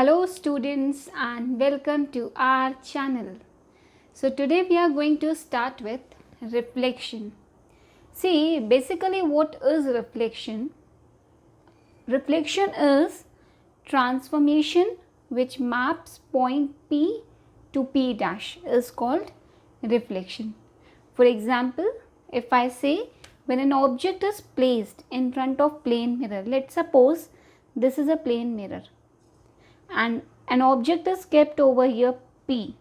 Hello students and welcome to our channel. So today we are going to start with reflection. See, basically what is reflection? Reflection is transformation which maps point P to P dash is called reflection. For example, if I say when an object is placed in front of plane mirror, let's suppose this is a plane mirror and an object is kept over here P.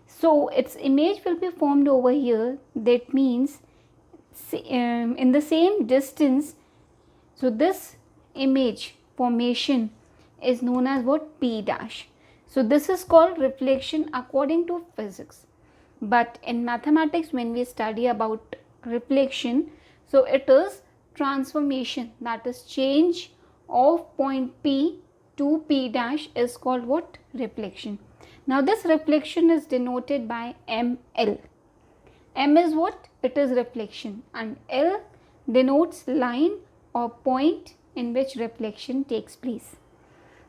So its image will be formed over here. That means in the same distance. So this image formation is known as what? P dash. So this is called reflection according to physics. But in mathematics, when we study about reflection, so it is transformation, that is change of point P to P dash is called what? Reflection. Now this reflection is denoted by ML. M is what? It is reflection, and L denotes line or point in which reflection takes place.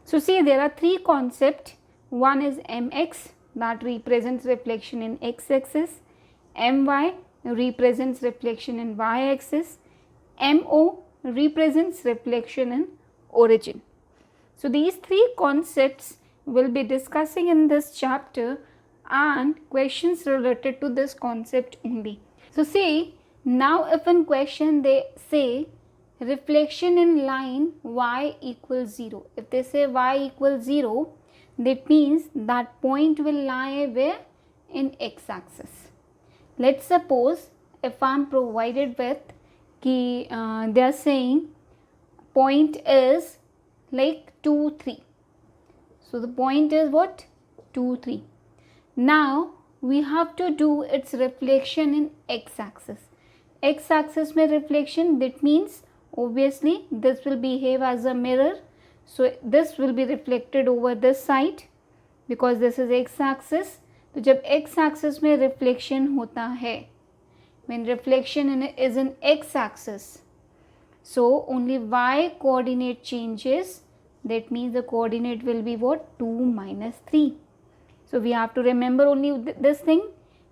So see, there are three concepts. One is Mx, that represents reflection in x-axis, My represents reflection in y-axis, Mo represents reflection in origin. So these three concepts will be discussing in this chapter and questions related to this concept only. So see, now if in question they say reflection in line y equals 0. If they say y equals 0, that means that point will lie where? In x-axis. Let's suppose if I am provided with they are saying point is like 2, 3. So the point is what? 2, 3. Now we have to do its reflection in x-axis. X-axis में reflection, that means obviously this will behave as a mirror. So this will be reflected over this side because this is x-axis. तो जब x-axis में reflection होता है, when reflection is in x-axis, so only y coordinate changes. That means the coordinate will be what? 2 minus 3. So we have to remember only this thing.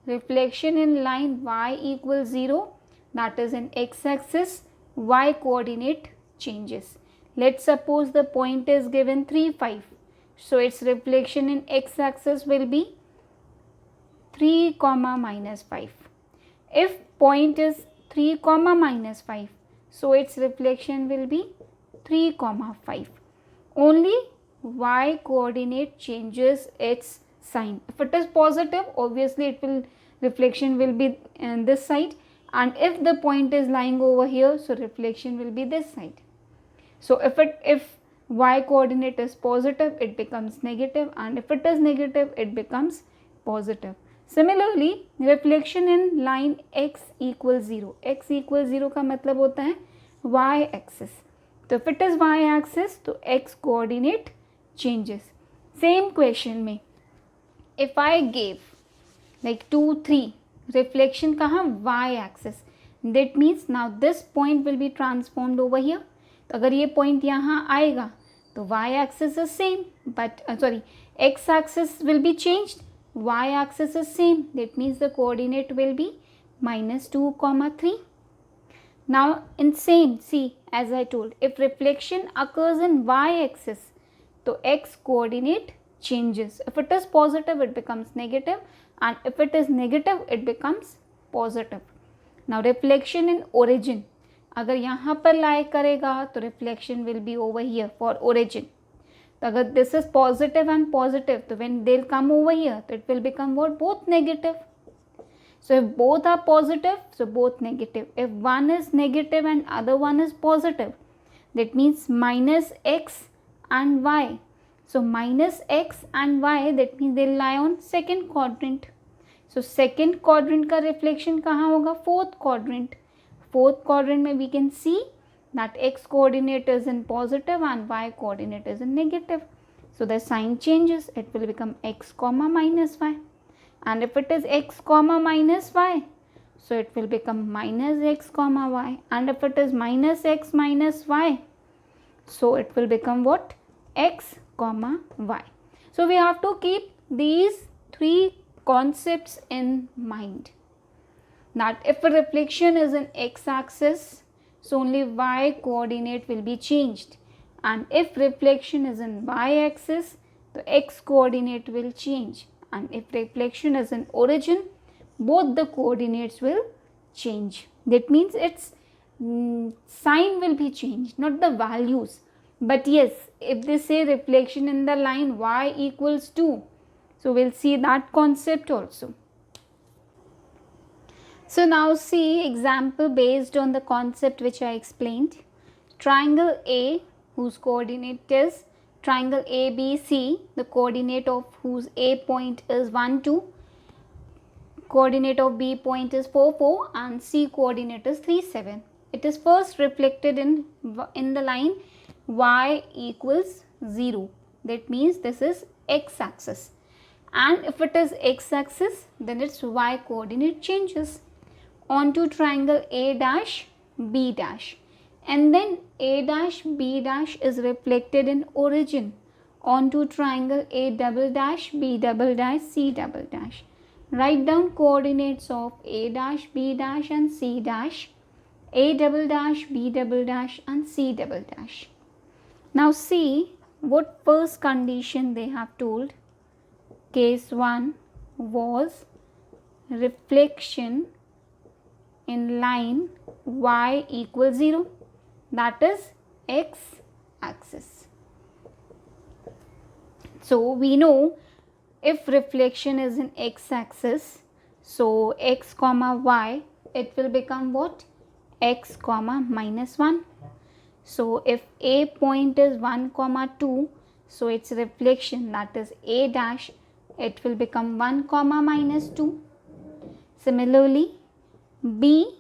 Reflection in line y equals 0, that is in x-axis, y coordinate changes. Let's suppose the point is given 3, 5. So its reflection in x-axis will be 3, minus 5. If point is 3, minus 5, so its reflection will be 3, 5. Only y coordinate changes its sign. If it is positive, obviously it will reflection will be on this side, and if the point is lying over here, so reflection will be this side. So if y coordinate is positive, it becomes negative, and if it is negative, it becomes positive. Similarly, reflection in line x equals 0. x equals 0 का मतलब होता है y axis. तो if it is y axis, तो x coordinate changes. Same question में if I gave like 2, 3 reflection कहाँ? y axis. That means now this point will be transformed over here. तो अगर ये point यहाँ आएगा तो y axis is same, but x axis will be changed. Y axis is same. That means the coordinate will be minus 2, 3. Now in same, see, as I told, if reflection occurs in y axis, so x coordinate changes. If it is positive, it becomes negative, and if it is negative, it becomes positive. Now reflection in origin, अगर यहाँ पर lie करेगा तो reflection will be over here for origin. तो अगर this is positive and positive, तो when they'll come over here, तो it will become what? Both negative. So if both are positive, so both negative. If one is negative and other one is positive, that means minus x and y. So minus x and y, that means they lie on second quadrant. So second quadrant का reflection कहाँ होगा? Fourth quadrant. Fourth quadrant में we can see that x coordinate is in positive and y coordinate is in negative. So the sign changes. It will become x minus y. And if it is x minus y, so it will become minus x y. And if it is minus x minus y, so it will become what? X comma y. So we have to keep these three concepts in mind, that if a reflection is in x-axis, so only y coordinate will be changed, and if reflection is in y-axis, the x coordinate will change, and if reflection is in origin, both the coordinates will change. That means its sign will be changed, not the values. But yes, if they say reflection in the line y equals 2, so we'll see that concept also. So now see example based on the concept which I explained. Triangle A, whose coordinate is triangle ABC, the coordinate of whose A point is 1, 2, coordinate of B point is 4, 4, and C coordinate is 3, 7. It is first reflected in the line y equals 0. That means this is x-axis, and if it is x-axis, then its y coordinate changes. Onto triangle A dash B dash, and then A dash B dash is reflected in origin onto triangle A double dash B double dash C double dash. Write down coordinates of A dash B dash and C dash, A double dash B double dash and C double dash. Now see what first condition they have told. Case 1 was reflection in line y equals 0, that is x axis. So we know if reflection is in x axis, so x comma y, it will become what? X comma minus 1. So if A point is 1 comma 2, so its reflection, that is A dash, it will become 1 comma minus 2. Similarly B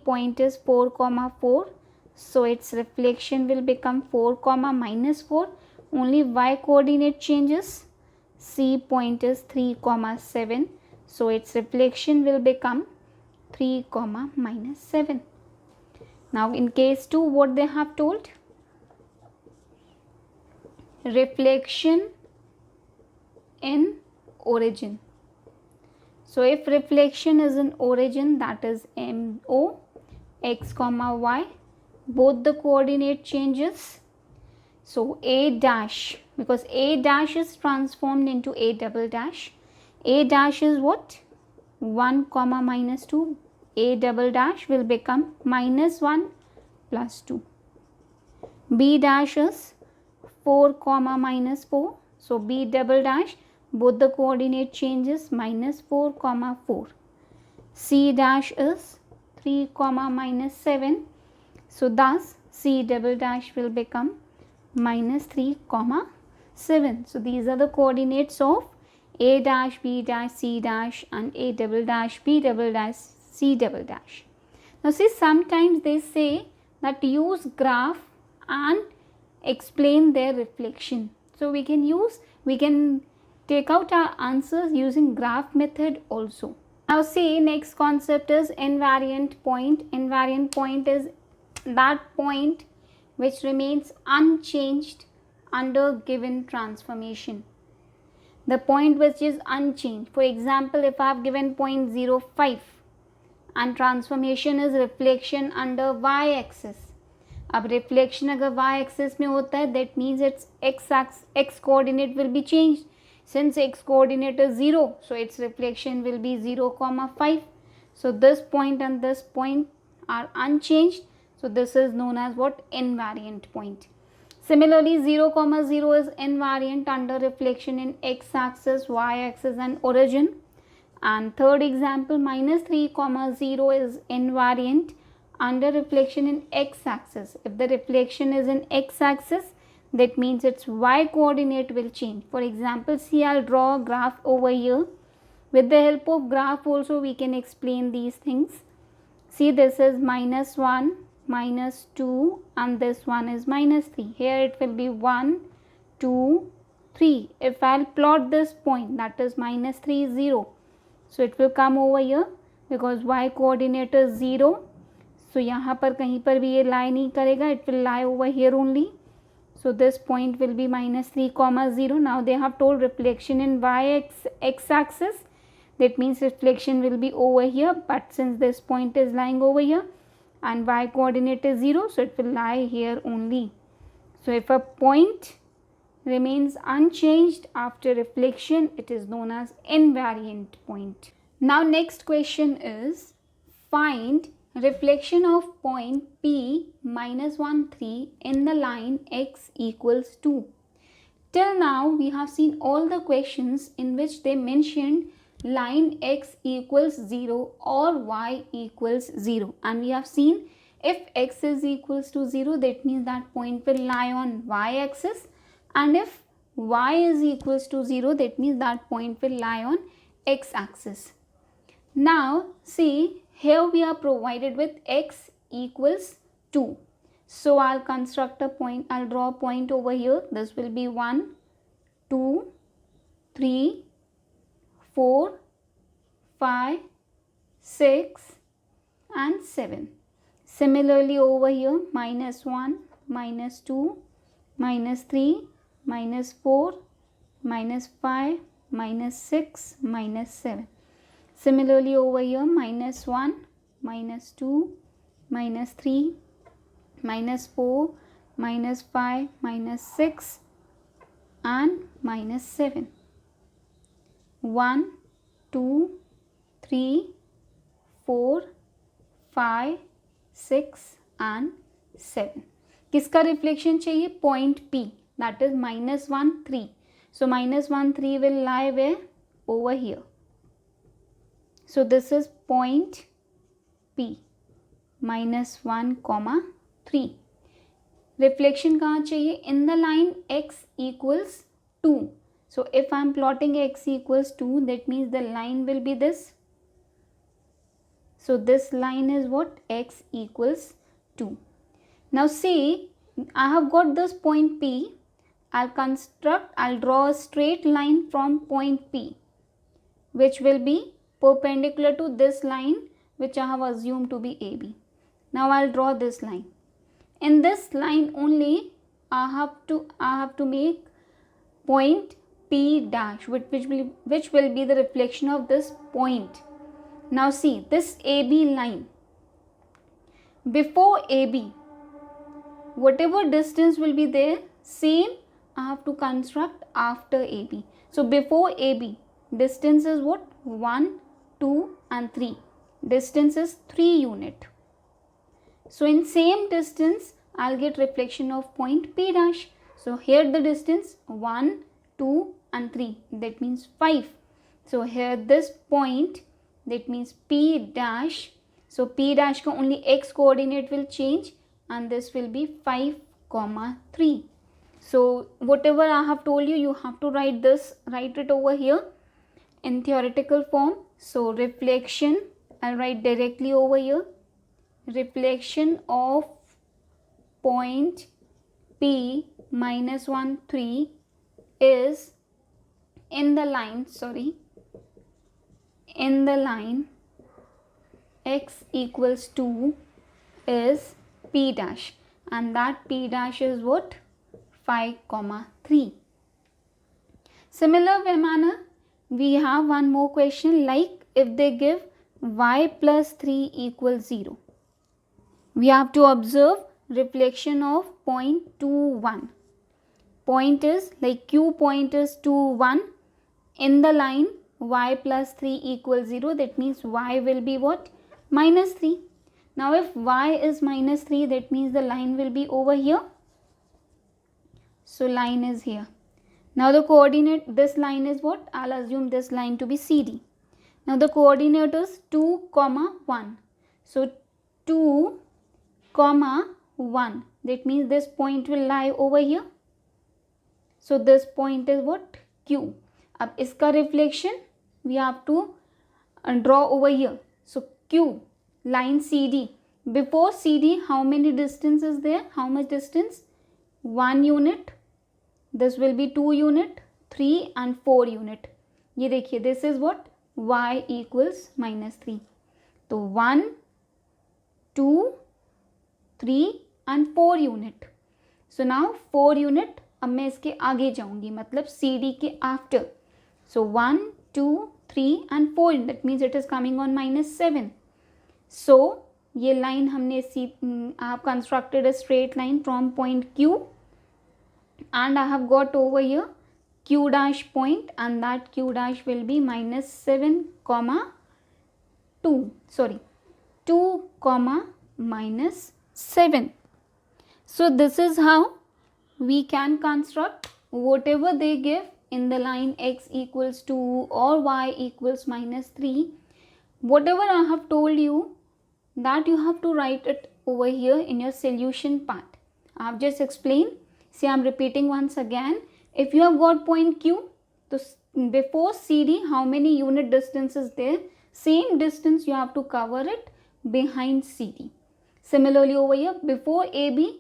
point is 4 comma 4, so its reflection will become 4 comma minus 4, only y coordinate changes. C point is 3 comma 7, so its reflection will become 3 comma minus 7. Now in case 2, what they have told? Reflection in origin. So if reflection is in origin, that is MO, x comma y, both the coordinate changes. So A dash, because A dash is transformed into A double dash. A dash is what? 1 comma minus 2. A double dash will become minus 1 plus 2. B dash is 4 comma minus 4. So B double dash, both the coordinate changes, minus 4 comma 4. C dash is 3 comma minus 7. So thus C double dash will become minus 3 comma 7. So these are the coordinates of A dash B dash C dash and A double dash B double dash C double dash. Now see, sometimes they say that use graph and explain their reflection. So we can take out our answers using graph method also. Now see, next concept is invariant point. Invariant point is that point which remains unchanged under given transformation. The point which is unchanged. For example, if I have given point 0.5 and transformation is reflection under y axis. अब reflection अगर y axis में होता है, that means its x coordinate will be changed. Since x coordinate is 0, so its reflection will be 0,5. So this point and this point are unchanged. So this is known as what? Invariant point. Similarly, 0,0 is invariant under reflection in x axis, y axis and origin. And third example, minus 3,0 is invariant under reflection in x axis. If the reflection is in x axis, that means its y coordinate will change. For example, see, I'll draw a graph over here. With the help of graph also we can explain these things. See, this is minus 1, minus 2 and this one is minus 3. Here it will be 1, 2, 3. If I'll plot this point, that is minus 3, 0. So it will come over here because y coordinate is 0. So यहाँ पर कहीं पर भी ये lie नहीं करेगा, it will lie over here only. So this point will be minus 3 comma 0. Now they have told reflection in x axis. That means reflection will be over here, but since this point is lying over here and y coordinate is 0, so it will lie here only. So if a point remains unchanged after reflection, it is known as invariant point. Now next question is, find reflection of point P minus 1, 3 in the line x equals 2. Till now we have seen all the questions in which they mentioned line x equals 0 or y equals 0, and we have seen if x is equals to 0, that means that point will lie on y axis, and if y is equals to 0, that means that point will lie on x axis. Now see, here we are provided with x equals 2. So I'll construct a point, I'll draw a point over here. This will be 1, 2, 3, 4, 5, 6 and 7. Similarly over here, minus 1, minus 2, minus 3, minus 4, minus 5, minus 6, minus 7. Similarly over here, minus 1, minus 2, minus 3, minus 4, minus 5, minus 6 and minus 7. 1, 2, 3, 4, 5, 6 and 7. किसका reflection चाहिए? Point P, that is minus 1, 3. So minus 1, 3 will lie where? Over here. So this is point P, minus 1, 3. Reflection कहाँ चाहिए? In the line x equals 2. So if I am plotting x equals 2, that means the line will be this. So this line is what? X equals 2. Now see, I have got this point P. I'll draw a straight line from point P, which will be perpendicular to this line, which I have assumed to be AB. Now I'll draw this line. In this line only, I have to make point P dash, which will be the reflection of this point. Now see, this AB line, before AB, whatever distance will be there, same I have to construct after AB. So before AB, distance is what? 1, 2 and 3. Distance is 3 unit. So in same distance, I'll get reflection of point P dash. So here the distance 1, 2 and 3, that means 5. So here this point, that means P dash. So P dash ka only x coordinate will change, and this will be 5, 3. So whatever I have told you, you have to write it over here in theoretical form. So reflection, I'll write directly over here. Reflection of point P minus 1, 3 is in the line, in the line x equals 2 is P dash, and that P dash is what? 5, 3. Similar manner, we have one more question, like if they give y plus 3 equals 0. We have to observe reflection of point 2, 1. Point is like Q point is 2, 1. In the line y plus 3 equals 0, that means y will be what? Minus 3. Now if y is minus 3, that means the line will be over here. So line is here. Now the coordinate, this line is what? I'll assume this line to be CD. Now the coordinate is 2, 1. So 2, 1. That means this point will lie over here. So this point is what? Q. अब इसका reflection we have to draw over here. So Q, line CD. Before CD, how many distance is there? How much distance? 1 unit. This will be 2 unit, 3 and 4 unit. ये देखिए, this is what? Y equals minus 3. तो 1, 2, 3 and 4 unit. So now 4 unit, अब मैं इसके आगे जाऊंगी, मतलब C D के after. So 1 2 3 and 4, that means it is coming on -7. सो ये लाइन हमने आप constructed a straight line from point Q and I have got over here Q dash point, and that Q dash will be -7 comma 2, sorry 2 comma -7. So this is how we can construct whatever they give in the line x equals 2 or y equals -3. Whatever I have told you, that you have to write it over here in your solution part. I have just explained. See, I am repeating once again. If you have got point Q, so before CD, how many unit distance is there? Same distance you have to cover it behind CD. Similarly over here, before AB,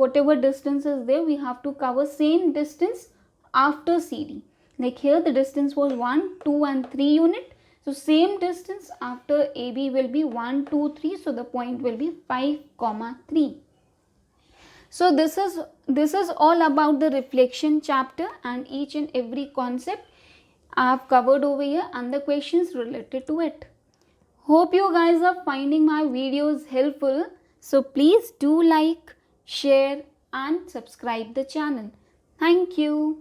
whatever distance is there, we have to cover same distance after CD. Like here the distance was 1, 2 and 3 unit. So same distance after AB will be 1, 2, 3. So the point will be 5, 3. So this is all about the reflection chapter, and each and every concept I have covered over here and the questions related to it. Hope you guys are finding my videos helpful. So please do like, share and subscribe the channel. Thank you.